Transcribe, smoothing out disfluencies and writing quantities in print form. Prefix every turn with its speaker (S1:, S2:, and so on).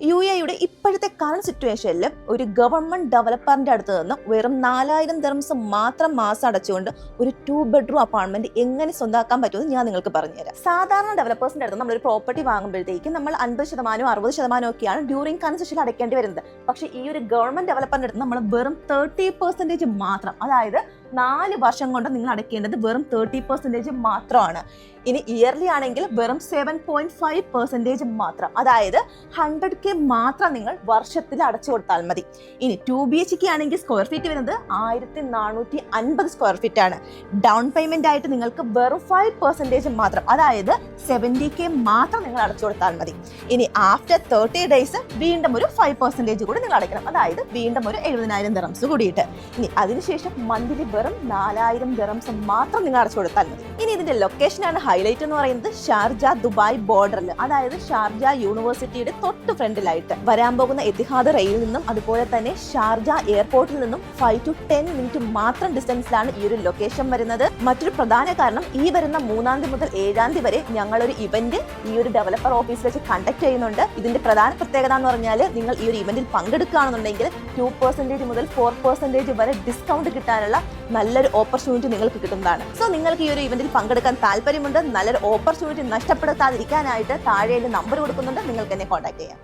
S1: UAE ഇപ്പോഴത്തെ current സിറ്റുവേഷനിൽ ഒരു ഗവൺമെന്റ് ഡെവലപ്പറിന്റെ അടുത്ത് നിന്ന് വെറും 4000 ദിർഹംസ് മാത്രം മാസം അടച്ചുകൊണ്ട് ഒരു 2 ബെഡ്റൂം അപ്പാർട്ട്മെന്റ് എങ്ങനെ സ്വന്തമാക്കാൻ പറ്റുമെന്ന് ഞാൻ നിങ്ങൾക്ക് പറഞ്ഞുതരാം. സാധാരണ ഡെവലപ്പേഴ്സിന്റെ അടുത്ത് നമ്മളൊരു പ്രോപ്പർട്ടി വാങ്ങുമ്പോഴത്തേക്ക് നമ്മൾ 50% 60% ഒക്കെയാണ് ഡ്യൂറിംഗ് കൺസ്ട്രക്ഷൻ അടയ്ക്കേണ്ടി വരുന്നത്. പക്ഷേ ഈ ഒരു ഗവൺമെന്റ് ഡെവലപ്പറിന്റെ അടുത്ത് നമ്മൾ വെറും 30% മാത്രം, അതായത് 4 വർഷം കൊണ്ട് നിങ്ങൾ അടയ്ക്കേണ്ടത് വെറും 30% മാത്രമാണ്. ഇനി ഇയർലി ആണെങ്കിൽ വെറും 7.5% മാത്രം, അതായത് 100K മാത്രം നിങ്ങൾ വർഷത്തിൽ അടച്ചു കൊടുത്താൽ മതി. ഇനി 2 BHK ആണെങ്കിൽ സ്ക്വയർ ഫീറ്റ് വരുന്നത് 1450 സ്ക്വയർ ഫീറ്റ് ആണ്. ഡൗൺ പേയ്മെന്റ് ആയിട്ട് നിങ്ങൾക്ക് വെറും 5% മാത്രം, അതായത് 70K മാത്രം നിങ്ങൾ അടച്ചു കൊടുത്താൽ മതി. ഇനി ആഫ്റ്റർ 30 ഡേയ്സ് വീണ്ടും ഒരു 5% കൂടി നിങ്ങൾ അടയ്ക്കണം, അതായത് വീണ്ടും ഒരു 70,000 ദിർഹംസ് കൂടിയിട്ട്. ഇനി അതിനുശേഷം മന്ത്ലി വെറും 4000 ദിർഹംസ് മാത്രം നിങ്ങൾ അടച്ചു കൊടുത്താൽ മതി. ഇനി ഇതിന്റെ ലൊക്കേഷനാണ് ഹൈലൈറ്റ് എന്ന് പറയുന്നത്. ഷാർജ ദുബായ് ബോർഡറിൽ, അതായത് ഷാർജ യൂണിവേഴ്സിറ്റിയുടെ തൊട്ട് ഫ്രണ്ടിലായിട്ട് വരാൻ പോകുന്ന എത്തിഹാദ് റെയിലിൽ നിന്നും അതുപോലെ തന്നെ ഷാർജ എയർപോർട്ടിൽ നിന്നും 5 to 10 മിനിറ്റ് മാത്രം ഡിസ്റ്റൻസിലാണ് ഈ ഒരു ലൊക്കേഷൻ വരുന്നത്. മറ്റൊരു പ്രധാന കാരണം, ഈ വരുന്ന 3-ാം തീയതി മുതൽ 7-ാം തീയതി വരെ ഞങ്ങളൊരു ഇവന്റ് ഈ ഒരു ഡെവലപ്പർ ഓഫീസിൽ വെച്ച് കണ്ടക്ട് ചെയ്യുന്നുണ്ട്. ഇതിന്റെ പ്രധാന പ്രത്യേകത എന്ന് പറഞ്ഞാൽ, നിങ്ങൾ ഈ ഒരു ഇവന്റിൽ പങ്കെടുക്കുകയാണെന്നുണ്ടെങ്കിൽ 2% മുതൽ 4% വരെ ഡിസ്കൗണ്ട് കിട്ടാനുള്ള നല്ലൊരു ഓപ്പർച്യൂണിറ്റി നിങ്ങൾക്ക് കിട്ടുന്നതാണ്. സോ നിങ്ങൾക്ക് ഈ ഒരു ഇവന്റിൽ പങ്കെടുക്കാൻ താല്പര്യമുണ്ട്, നല്ലൊരു ഓപ്പർച്യൂണിറ്റി നഷ്ടപ്പെടുത്താതിരിക്കാനായിട്ട് താഴെ നമ്പർ കൊടുക്കുന്നുണ്ട്, നിങ്ങൾക്ക് എന്നെ കോൺടാക്ട് ചെയ്യാം.